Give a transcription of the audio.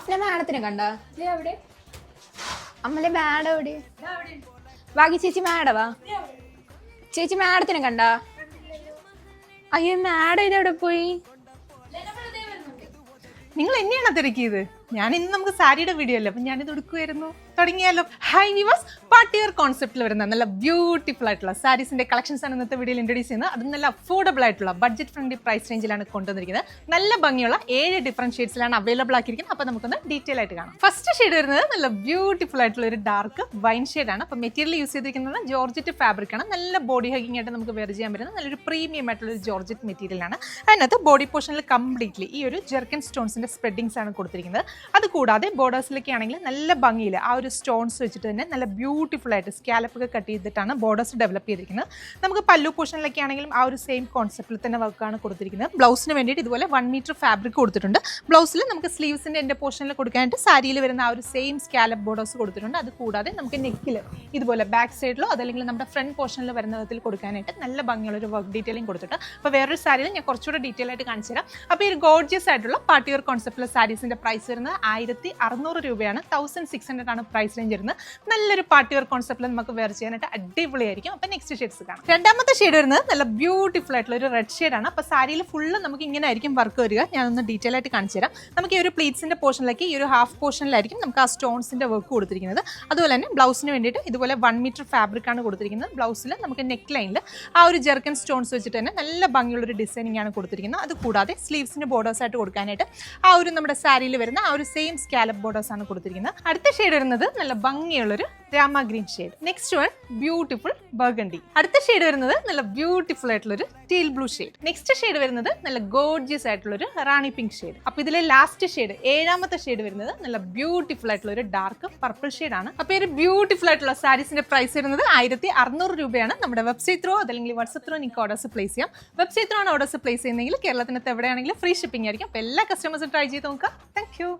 സ്വപ്ന മാഡത്തിനെ കണ്ട അമ്മലെ മാഡം എവിടെ? ബാക്കി ചേച്ചി മാഡവാ. ചേച്ചി മാഡത്തിനെ കണ്ട? അയ്യോ മാഡം ഇതെവിടെ പോയി? നിങ്ങൾ എന്നെയാണോ തിരക്കിയത്? ഞാൻ ഇന്ന് നമുക്ക് സാരിയുടെ വീഡിയോ അല്ലേ, അപ്പം ഞാനിത് എടുക്കുമായിരുന്നു. തുടങ്ങിയാലോ? ഹൈ വ്യൂവേഴ്സ്, പാർട്ടി വെയർ കോൺസെപ്റ്റിൽ വരുന്ന നല്ല ബ്യൂട്ടിഫുൾ ആയിട്ടുള്ള സാരീസിന്റെ കളക്ഷൻസ് ആണ് ഇന്നത്തെ വീഡിയോയിൽ ഇൻട്രൊഡ്യൂസ് ചെയ്യുന്നത്. അത് നല്ല അഫോർഡബിൾ ആയിട്ടുള്ള ബഡ്ജറ്റ് ഫ്രണ്ട്ലി പ്രൈസ് റേഞ്ചിലാണ് കൊണ്ടുവന്നിരിക്കുന്നത്. നല്ല ഭംഗിയുള്ള 7 ഡിഫറെന്റ് ഷെയ്ഡ്സിലാണ് അവൈലബിൾ ആക്കിയിരിക്കുന്നത്. അപ്പോൾ നമുക്കൊന്ന് ഡീറ്റെയിൽ ആയിട്ട് കാണാം. ഫസ്റ്റ് ഷെയ്ഡ് വരുന്നത് നല്ല ബ്യൂട്ടിഫുൾ ആയിട്ടുള്ള ഒരു ഡാർക്ക് വൈൻ ഷെയ്ഡാണ്. അപ്പോൾ മെറ്റീരിയൽ യൂസ് ചെയ്തിരിക്കുന്നത് ജോർജറ്റ് ഫാബ്രിക് ആണ്. നല്ല ബോഡി ഹഗിങ് ആയിട്ട് നമുക്ക് വെയർ ചെയ്യാൻ പറ്റുന്ന നല്ലൊരു പ്രീമിയം ആയിട്ടുള്ള ഒരു ജോർജറ്റ് മെറ്റീരിയലാണ്. അതിനകത്ത് ബോഡി പോർഷനിൽ കംപ്ലീറ്റ്ലി ഈ ഒരു ജെർക്കൻ സ്റ്റോൺസിന്റെ സ്പ്രെഡിങ്സ് ആണ് കൊടുത്തിരിക്കുന്നത്. അതുകൂടാതെ ബോർഡേഴ്സിലൊക്കെ ആണെങ്കിൽ നല്ല ഭംഗിയിൽ ആ ഒരു സ്റ്റോൺസ് വെച്ചിട്ട് തന്നെ നല്ല ബ്യൂട്ടിഫുൾ ആയിട്ട് സ്കാലപ്പ് ഒക്കെ കട്ട് ചെയ്തിട്ടാണ് ബോർഡേഴ്സ് ഡെവലപ്പ് ചെയ്തിരിക്കുന്നത്. നമുക്ക് പല്ലു പോർഷനിലൊക്കെ ആണെങ്കിലും ആ ഒരു സെയിം കോൺസെപ്റ്റിൽ തന്നെ വർക്കാണ് കൊടുത്തിരിക്കുന്നത്. ബ്ലൗസിന് വേണ്ടിയിട്ട് ഇതുപോലെ 1 മീറ്റർ ഫാബ്രിക് കൊടുത്തിട്ടുണ്ട്. ബ്ലൗസിൽ നമുക്ക് സ്ലീവ്സിന്റെ എൻ്റെ പോർഷനിൽ കൊടുക്കാനായിട്ട് സാരിയിൽ വരുന്ന ആ ഒരു സെയിം സ്കാലപ്പ് ബോർഡേഴ്സ് കൊടുത്തിട്ടുണ്ട്. അത് കൂടാതെ നമുക്ക് നെക്കിൽ ഇതുപോലെ ബാക്ക് സൈഡിലോ അതല്ലെങ്കിൽ നമ്മുടെ ഫ്രണ്ട് പോർഷനിൽ വരുന്ന വിധത്തിൽ കൊടുക്കാനായിട്ട് നല്ല ഭംഗിയുള്ള ഒരു വർക്ക് ഡീറ്റെയിലിംഗ് കൊടുത്തിട്ട്. അപ്പോൾ വേറൊരു സാരിയിൽ ഞാൻ കുറച്ചുകൂടെ ഡീറ്റെയിൽ ആയിട്ട് കാണിച്ചു തരാം. അപ്പോൾ ഈ ഒരു ഗോർജിയസ് ആയിട്ടുള്ള പാർട്ടി വെയർ കോൺസെപ്റ്റിലെ സാരീസിന്റെ പ്രൈസ് വരുന്നത് 1600 രൂപയാണ്. 1600 ആണ് പ്രൈസ് റേഞ്ച് വരുന്നത്. നല്ലൊരു പാർട്ടി വെയർ കോൺസെപ്റ്റിൽ നമുക്ക് വെയർ ചെയ്യാനായിട്ട് അടിപൊളിയായിരിക്കും. അപ്പോൾ നെക്സ്റ്റ് ഷെയ്ഡ്സ് കാണാം. രണ്ടാമത്തെ ഷെയ്ഡ് വരുന്നത് നല്ല ബ്യൂട്ടിഫുൾ ആയിട്ടുള്ള ഒരു റെഡ് ഷെയ്ഡാണ്. അപ്പോൾ സാരിയിൽ ഫുള്ള് നമുക്ക് ഇങ്ങനെ ആയിരിക്കും വർക്ക് വരിക. ഞാനൊന്ന് ഡീറ്റെയിൽ ആയിട്ട് കാണിച്ചു തരാം. നമുക്ക് ഈ ഒരു പ്ലീറ്റ്സിന്റെ പോർഷനിലേക്ക് ഈ ഒരു ഹാഫ് പോർഷനിലായിരിക്കും നമുക്ക് ആ സ്റ്റോൺസിന്റെ വർക്ക് കൊടുത്തിരിക്കുന്നത്. അതുപോലെ തന്നെ ബ്ലൗസിന് വേണ്ടിയിട്ട് ഇതുപോലെ 1 മീറ്റർ ഫാബ്രിക് ആണ് കൊടുത്തിരിക്കുന്നത്. ബ്ലൗസിൽ നമുക്ക് നെക്ക് ലൈനിൽ ആ ഒരു ജെർക്കൻ സ്റ്റോൺസ് വെച്ചിട്ട് തന്നെ നല്ല ഭംഗിയുള്ളൊരു ഡിസൈനിങ് ആണ് കൊടുത്തിരിക്കുന്നത്. അത് കൂടാതെ സ്ലീവ്സിന് ബോർഡേഴ്സ് ആയിട്ട് കൊടുക്കാനായിട്ട് ആ ഒരു നമ്മുടെ സാരിയിൽ വരുന്ന ആ ഒരു സെയിം സ്കാലപ്പ് ബോർഡേഴ്സ് ആണ് കൊടുത്തിരിക്കുന്നത്. അടുത്ത ഷെയ്ഡ് വരുന്നത് നല്ല ഭംഗിയുള്ളൊരു Rama green shade. Next one beautiful burgundy. അടുത്ത ഷെയ്ഡ് വരുന്നത് നല്ല ബ്യൂട്ടിഫുൾ ആയിട്ടുള്ള ഒരു teal blue shade. Next shade വരുന്നത് നല്ല ഗോർജിയസ് ആയിട്ടുള്ള ഒരു റാണി പിങ്ക് ഷെയ്ഡ്. അപ്പൊ ഇതിലെ ലാസ്റ്റ് ഷെയ്ഡ് 7ാമത്തെ ഷെയ്ഡ് വരുന്നത് നല്ല ബ്യൂട്ടിഫുൾ ആയിട്ടുള്ള ഒരു ഡാർക്ക് പർപ്പിൾ ഷെയ്ഡ് ആണ്. അപ്പൊ ഈ ഒരു ബ്യൂട്ടിഫുൾ ആയിട്ടുള്ള സാരീസിന്റെ പ്രൈസ് വരുന്നത് 1600 രൂപയാണ്. നമ്മുടെ വെബ്സൈറ്റ് ത്രൂ അതല്ലെങ്കിൽ വാട്സ്ആപ്പ് ത്രൂ നിങ്ങൾക്ക് ഓർഡേഴ്സ് പ്ലേസ് ചെയ്യാം. വെബ്സൈറ്റ് ത്രൂ ആണ് ഓർഡേഴ്സ് പ്ലേസ് ചെയ്യുന്നതെങ്കിൽ കേരളത്തിനകത്ത് എവിടെയാണെങ്കിലും ഫ്രീ ഷിപ്പിംഗ് ആയിരിക്കും. അപ്പൊ എല്ലാ കസ്റ്റമേഴ്സും ട്രൈ ചെയ്ത് നോക്കുക. Thank you.